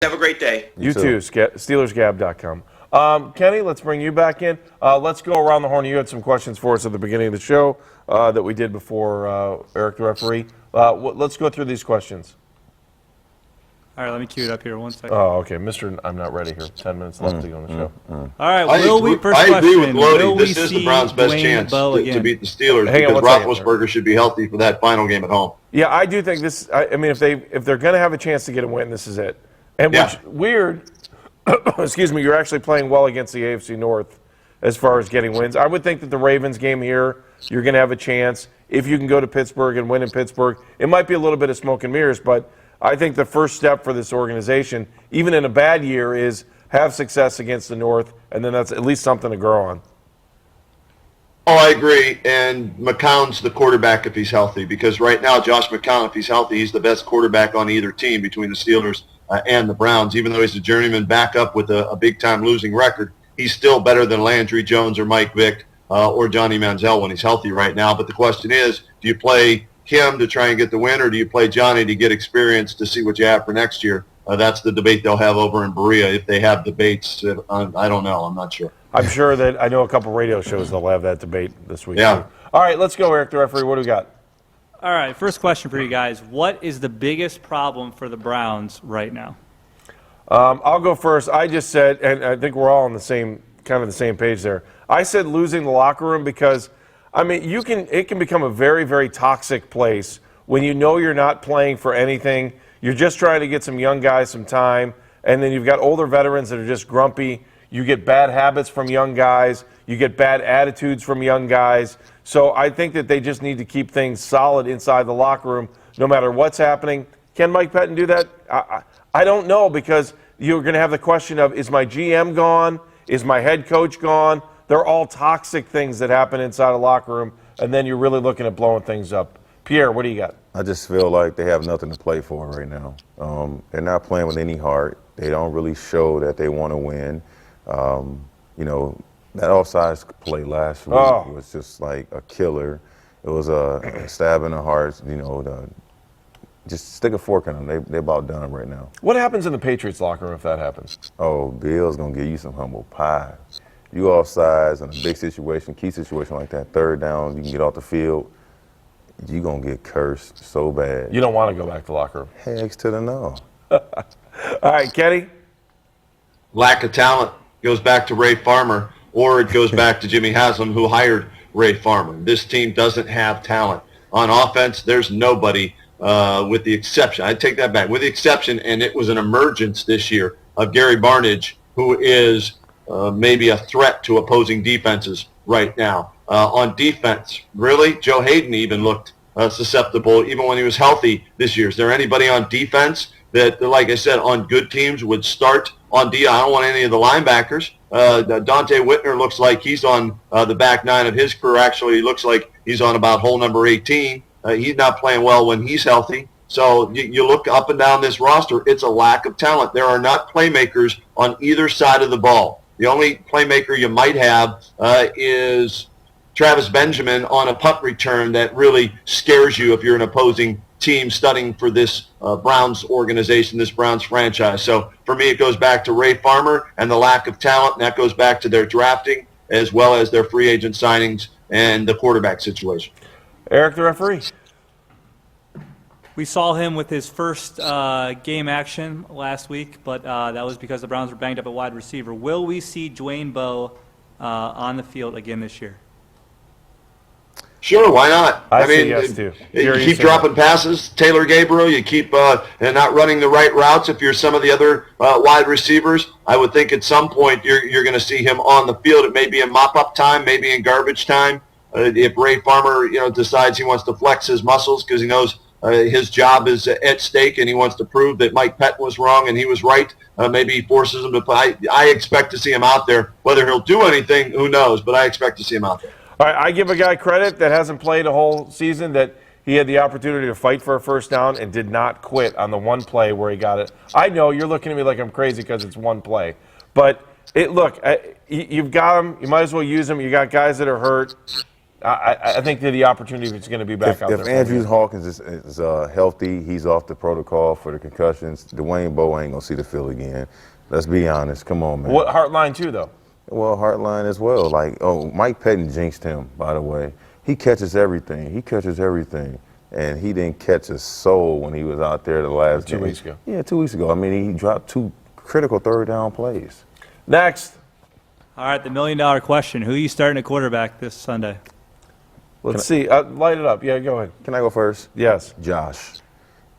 Have a great day. You too. SteelersGab.com. Kenny, let's bring you back in. Let's go around the horn. You had some questions for us at the beginning of the show that we did before Eric, the referee. Let's go through these questions. All right, let me cue it up here. 1 second. Oh, okay. Mr. I'm not ready here. 10 minutes left to go on the show. All right, I agree with Lodi. This is the Browns' best chance to beat the Steelers because Roethlisberger should be healthy for that final game at home. Yeah, I do think this. I mean, if they're going to have a chance to get a win, this is it. And which weird. Excuse me. You're actually playing well against the AFC North as far as getting wins. I would think that the Ravens game here, you're going to have a chance if you can go to Pittsburgh and win in Pittsburgh. It might be a little bit of smoke and mirrors, but I think the first step for this organization, even in a bad year, is have success against the North, and then that's at least something to grow on. Oh, I agree. And McCown's the quarterback if he's healthy, because right now, Josh McCown, if he's healthy, he's the best quarterback on either team between the Steelers and the Browns. Even though he's a journeyman backup with a big-time losing record, he's still better than Landry Jones or Mike Vick or Johnny Manziel when he's healthy right now. But the question is, do you play him to try and get the win, or do you play Johnny to get experience to see what you have for next year? That's the debate they'll have over in Berea if they have debates. I don't know. I'm not sure. I'm sure that I know a couple radio shows they'll have that debate this week. Yeah. Too. All right, let's go, Eric, the referee. What do we got? All right, first question for you guys. What is the biggest problem for the Browns right now? I'll go first. I just said, and I think we're all on the same page there. I said losing the locker room because, I mean, it can become a very, very toxic place when you know you're not playing for anything. You're just trying to get some young guys some time, and then you've got older veterans that are just grumpy. You get bad habits from young guys. You get bad attitudes from young guys. So I think that they just need to keep things solid inside the locker room no matter what's happening. Can Mike Pettin do that? I don't know, because you're going to have the question of, is my GM gone? Is my head coach gone? They're all toxic things that happen inside a locker room, and then you're really looking at blowing things up. Pierre, what do you got? I just feel like they have nothing to play for right now. They're not playing with any heart. They don't really show that they want to win. You know, that offsides play last week was just like a killer. It was a stab in the heart, you know, just stick a fork in them. They're about done right now. What happens in the Patriots locker room if that happens? Oh, Bill's going to give you some humble pie. You offsides in a big situation, key situation like that, third down, you can get off the field, you're going to get cursed so bad. You don't want to go back to the locker room. Hex to the no. All right, Kenny? Lack of talent goes back to Ray Farmer, or it goes back to Jimmy Haslam, who hired Ray Farmer. This team doesn't have talent. On offense, there's nobody, with the exception, I take that back, with the exception, and it was an emergence this year, of Gary Barnidge, who is maybe a threat to opposing defenses right now. On defense, really, Joe Hayden even looked susceptible even when he was healthy this year. Is there anybody on defense that, like I said, on good teams would start on D? I don't want any of the linebackers. Dante Whitner looks like he's on the back nine of his career. Actually, he looks like he's on about hole number 18. He's not playing well when he's healthy. So you look up and down this roster, it's a lack of talent. There are not playmakers on either side of the ball. The only playmaker you might have is Travis Benjamin on a punt return that really scares you if you're an opposing team studying for this Browns organization, this Browns franchise. So for me, it goes back to Ray Farmer and the lack of talent, and that goes back to their drafting as well as their free agent signings and the quarterback situation. Eric, the referee. We saw him with his first game action last week, but that was because the Browns were banged up at wide receiver. Will we see Dwayne Bowe on the field again this year? Sure, why not? I mean, yes, too. You keep dropping passes, Taylor Gabriel. You keep and not running the right routes. If you're some of the other wide receivers, I would think at some point you're going to see him on the field. It may be in mop-up time, maybe in garbage time. If Ray Farmer, decides he wants to flex his muscles because he knows his job is at stake and he wants to prove that Mike Pettin was wrong and he was right, maybe he forces him to play. I expect to see him out there. Whether he'll do anything, who knows? But I expect to see him out there. All right, I give a guy credit that hasn't played a whole season, that he had the opportunity to fight for a first down and did not quit on the one play where he got it. I know you're looking at me like I'm crazy because it's one play. But, you've got him. You might as well use him. You got guys that are hurt. I think that the opportunity is going to be back out there. If Andrew Hawkins is healthy, he's off the protocol for the concussions. Dwayne Bowe ain't gonna see the field again. Let's be honest. Come on, man. What Hartline too, though? Well, Hartline as well. Like, Mike Pettin jinxed him, by the way. He catches everything. And he didn't catch a soul when he was out there the last 2 weeks ago. Yeah, 2 weeks ago. I mean, he dropped 2 critical third down plays. Next. All right, the million-dollar question. Who are you starting at quarterback this Sunday? Let's see. Light it up. Yeah, go ahead. Can I go first? Yes. Josh.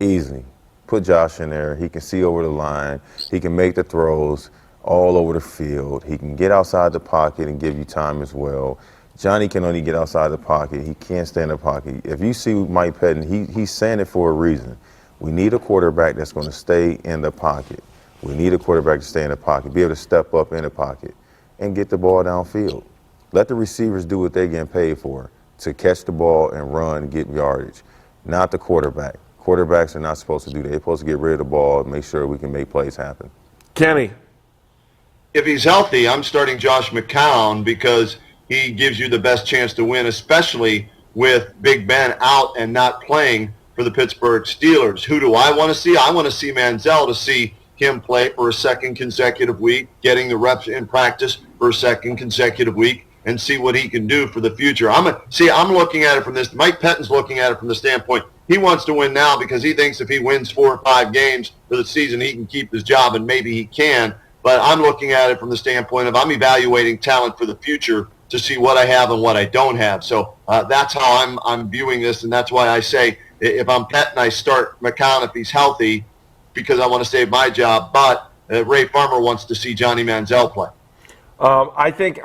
Easy. Put Josh in there. He can see over the line. He can make the throws all over the field. He can get outside the pocket and give you time as well. Johnny can only get outside the pocket. He can't stay in the pocket. If you see Mike Pettin, he's saying it for a reason. We need a quarterback that's going to stay in the pocket. We need a quarterback to stay in the pocket, be able to step up in the pocket and get the ball downfield. Let the receivers do what they're getting paid for, to catch the ball and run and get yardage, not the quarterback. Quarterbacks are not supposed to do that. They're supposed to get rid of the ball and make sure we can make plays happen. Kenny. If he's healthy, I'm starting Josh McCown because he gives you the best chance to win, especially with Big Ben out and not playing for the Pittsburgh Steelers. Who do I want to see? I want to see Manziel, to see him play for a second consecutive week, getting the reps in practice for a second consecutive week, and see what he can do for the future. I'm looking at it from this. Mike Pettin's looking at it from the standpoint he wants to win now because he thinks if he wins 4 or 5 games for the season, he can keep his job, and maybe he can. But I'm looking at it from the standpoint of I'm evaluating talent for the future to see what I have and what I don't have. So that's how I'm viewing this, and that's why I say if I'm Pettin, I start McCown if he's healthy because I want to save my job. But Ray Farmer wants to see Johnny Manziel play. I think,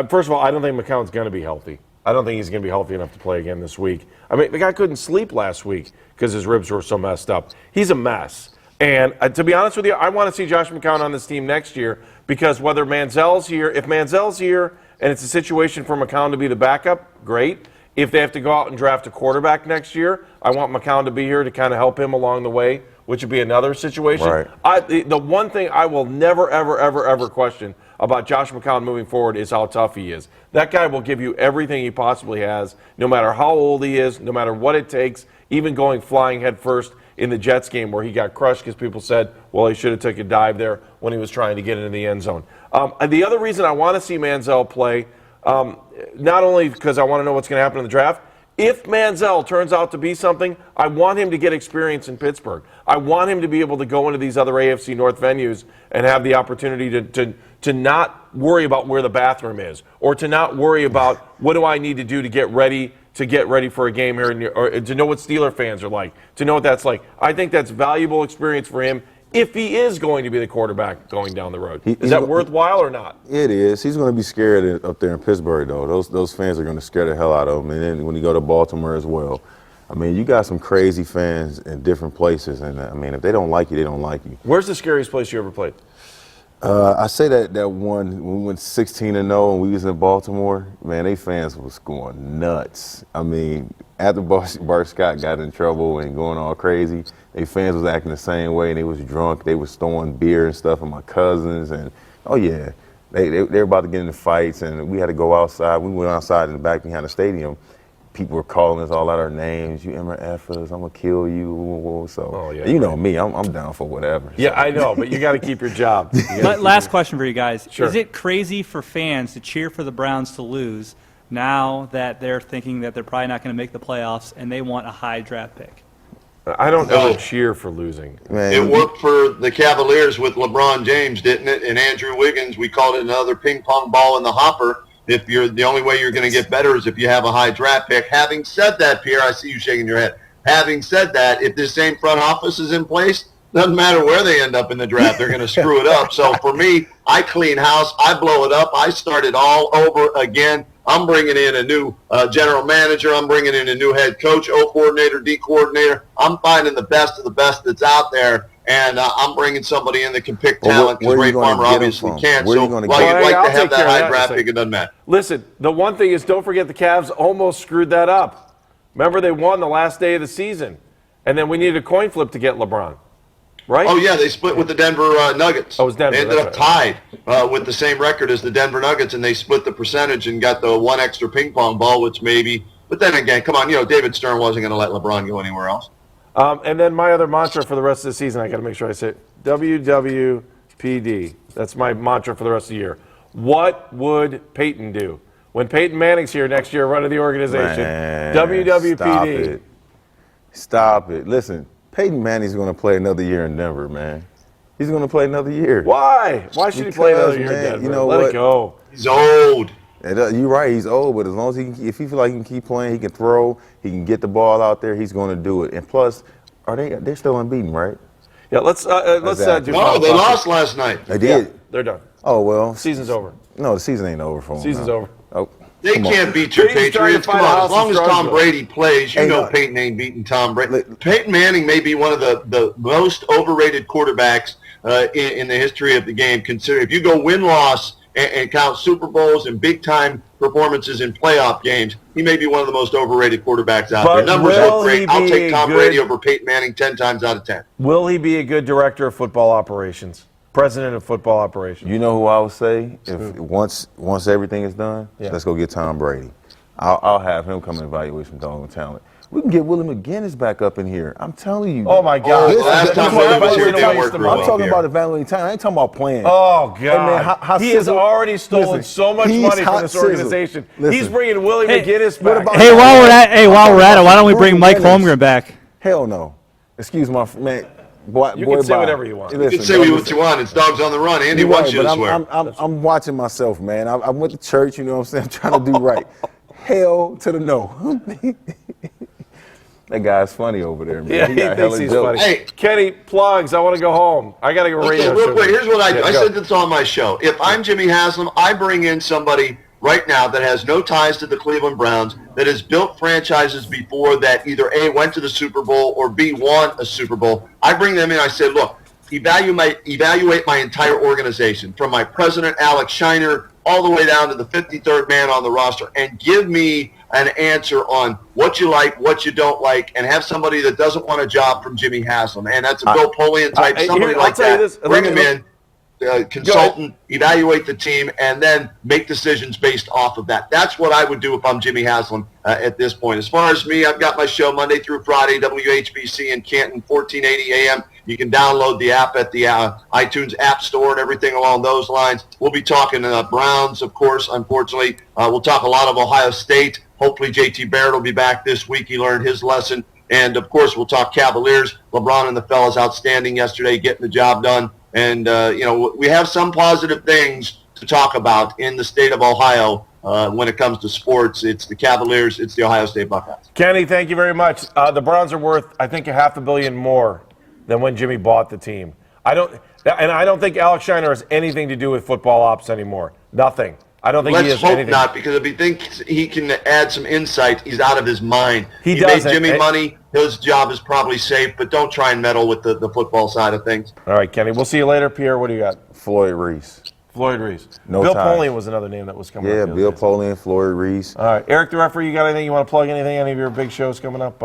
first of all, I don't think McCown's going to be healthy. I don't think he's going to be healthy enough to play again this week. I mean, the guy couldn't sleep last week because his ribs were so messed up. He's a mess. And to be honest with you, I want to see Josh McCown on this team next year because whether Manziel's here, if Manziel's here and it's a situation for McCown to be the backup, great. If they have to go out and draft a quarterback next year, I want McCown to be here to kind of help him along the way, which would be another situation. Right. The one thing I will never, ever, ever, ever question about Josh McCown moving forward is how tough he is. That guy will give you everything he possibly has, no matter how old he is, no matter what it takes, even going flying head first in the Jets game where he got crushed because people said, well, he should have took a dive there when he was trying to get into the end zone. And the other reason I want to see Manziel play, not only because I want to know what's going to happen in the draft, if Manziel turns out to be something, I want him to get experience in Pittsburgh. I want him to be able to go into these other AFC North venues and have the opportunity to not worry about where the bathroom is or to not worry about what do I need to do to get ready for a game here, or to know what Steeler fans are like, to know what that's like. I think that's valuable experience for him if he is going to be the quarterback going down the road. Is that worthwhile or not? It is. He's going to be scared up there in Pittsburgh, though. Those fans are going to scare the hell out of him. And then when you go to Baltimore as well, I mean, you got some crazy fans in different places. And, I mean, if they don't like you, they don't like you. Where's the scariest place you ever played? I say that one, when we went 16-0 and we was in Baltimore, man, they fans was going nuts. I mean, after Bart Scott got in trouble and going all crazy, they fans was acting the same way, and they was drunk. They was throwing beer and stuff at my cousins, and oh yeah, they were about to get into fights, and we had to go outside. We went outside in the back behind the stadium. People were calling us all out our names. You MFers, I'm gonna kill you. So you know me, I'm down for whatever. Yeah, I know, but you got to keep your job. Last question for you guys. Sure. Is it crazy for fans to cheer for the Browns to lose now that they're thinking that they're probably not going to make the playoffs and they want a high draft pick? I don't ever cheer for losing. Man, It worked for the Cavaliers with LeBron James, didn't it? And Andrew Wiggins, we called it another ping pong ball in the hopper. If you're the only way you're going to get better is if you have a high draft pick. Having said that, Pierre, I see you shaking your head. Having said that, if this same front office is in place, doesn't matter where they end up in the draft, they're going to screw it up. So for me, I clean house, I blow it up, I start it all over again. I'm bringing in a new general manager. I'm bringing in a new head coach, O coordinator, D coordinator. I'm finding the best of the best that's out there. And I'm bringing somebody in that can pick talent because Ray Farmer obviously can't. So while you'd like to have that high draft pick, it doesn't matter. Listen, the one thing is don't forget the Cavs almost screwed that up. Remember, they won the last day of the season. And then we needed a coin flip to get LeBron. right? Oh, yeah, they split with the Denver Nuggets. Oh, it was Denver, They ended that's up right. tied with the same record as the Denver Nuggets, and they split the percentage and got the one extra ping pong ball, which maybe – but then again, come on, David Stern wasn't going to let LeBron go anywhere else. And then my other mantra for the rest of the season, I got to make sure I say it, WWPD. That's my mantra for the rest of the year. What would Peyton do? When Peyton Manning's here next year running the organization, Man, WWPD. Stop it. Listen, Peyton Manning's going to play another year in Denver, man. He's going to play another year. Why? Why should he play another year in man, Denver? you know Let what? it go. He's old. You're right, he's old, but as long as if he feel like he can keep playing, he can throw, he can get the ball out there, he's going to do it. And plus, they're still unbeaten, right? Yeah, let's Exactly. do No, final they thoughts. lost last night. They did. Yeah, they're done. Oh, well. Season's over. No, the season ain't over for them. Season's now. over. Oh, They come on. can't beat your Peyton's trying to Patriots. find Come a on, house as long in as Tom Strongsville. Brady plays, Hey, know no. Peyton ain't beating Tom Brady. Look. Peyton Manning may be one of the most overrated quarterbacks in the history of the game. Consider if you go win-loss and count Super Bowls and big-time performances in playoff games, he may be one of the most overrated quarterbacks out But there. Numbers will look great. he I'll be take Tom good- Brady over Peyton Manning 10 times out of 10. Will he be a good director of football operations? President of football operations? You know who I would say if once everything is done, Yeah. let's go get Tom Brady. I'll have him come and evaluate some dog talent. We can get Willie McGinnis back up in here. I'm telling you. Oh, my God. Oh, last time Willie was here, I'm didn't work real well talking here. about evaluating talent. I ain't talking about playing. Oh, God. man, how he has sizzle- already stolen Listen, so much he's money from hot this sizzle. organization. Listen. He's bringing Willie Hey, McGinnis what back. about- Hey, while we're at it, why don't we bring Mike Williams. Holmgren back? Hell no. Excuse my man. Boy, You boy, can say bye. whatever you want. You Listen, can say what you want. It's dogs on the run. Andy You're wants right, you to but swear. I'm watching myself, man. I went to church, you know what I'm saying? I'm trying to do right. Hell to the no. That guy's funny over there, man. Yeah, He he got thinks hella he's jokes. funny. Hey. Kenny, plugs. I want to go home. I got to go Okay, radio real show. quick, here's what I do. Yeah, I go. said this on my show. If I'm Jimmy Haslam, I bring in somebody right now that has no ties to the Cleveland Browns, that has built franchises before that either A, went to the Super Bowl or B, won a Super Bowl. I bring them in. I say, look, evaluate my entire organization, from my president, Alex Shiner, all the way down to the 53rd man on the roster, and give me an answer on what you like, what you don't like, and have somebody that doesn't want a job from Jimmy Haslam. And that's a Bill Polian type, somebody I'll like tell you that. this. Bring Let him me- in. Consultant, evaluate the team, and then make decisions based off of that. That's what I would do if I'm Jimmy Haslam at this point. As far as me, I've got my show Monday through Friday, WHBC in Canton, 1480 AM. You can download the app at the iTunes App Store and everything along those lines. We'll be talking Browns, of course, unfortunately. We'll talk a lot of Ohio State. Hopefully JT Barrett will be back this week. He learned his lesson. And, of course, we'll talk Cavaliers. LeBron and the fellas outstanding yesterday, getting the job done. And, we have some positive things to talk about in the state of Ohio when it comes to sports. It's the Cavaliers. It's the Ohio State Buckeyes. Kenny, thank you very much. The Browns are worth, I think, $500 million more than when Jimmy bought the team. I don't think Alex Shiner has anything to do with football ops anymore. Nothing. I don't think he Let's has hope anything. not, because if he thinks he can add some insight, he's out of his mind. He made doesn't. Jimmy money. His job is probably safe, but don't try and meddle with the football side of things. All right, Kenny. We'll see you later. Pierre, what do you got? Floyd Reese. Floyd Reese. No Bill ties. Polian was another name that was coming Yeah, up. the other Bill day. Polian, Floyd Reese. All right, Eric the referee, you got anything? You want to plug anything? Any of your big shows coming up?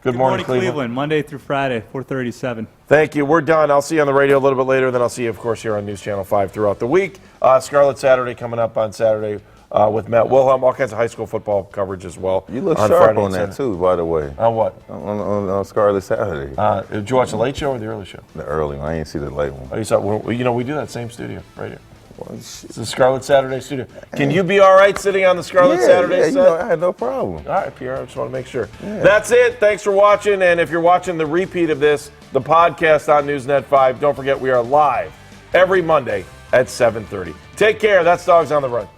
Good morning, Cleveland. Monday through Friday, 4:37. Thank you. We're done. I'll see you on the radio a little bit later. Then I'll see you, of course, here on News Channel 5 throughout the week. Scarlet Saturday coming up on Saturday with Matt Wilhelm. All kinds of high school football coverage as well. You look on sharp Friday on and that, Saturday. too, by the way. On what? On Scarlet Saturday. Did you watch the late show or the early show? The early one. I didn't see the late one. Oh, you saw, we do that same studio right here. Well, It's the Scarlet Saturday studio. Can you be all right sitting on the Scarlet Saturday yeah, set? you know, I had no problem. All right, Pierre, I just want to make sure. Yeah. That's it. Thanks for watching. And if you're watching the repeat of this, the podcast on Newsnet 5, don't forget we are live every Monday at 7:30. Take care. That's Dogs on the Run.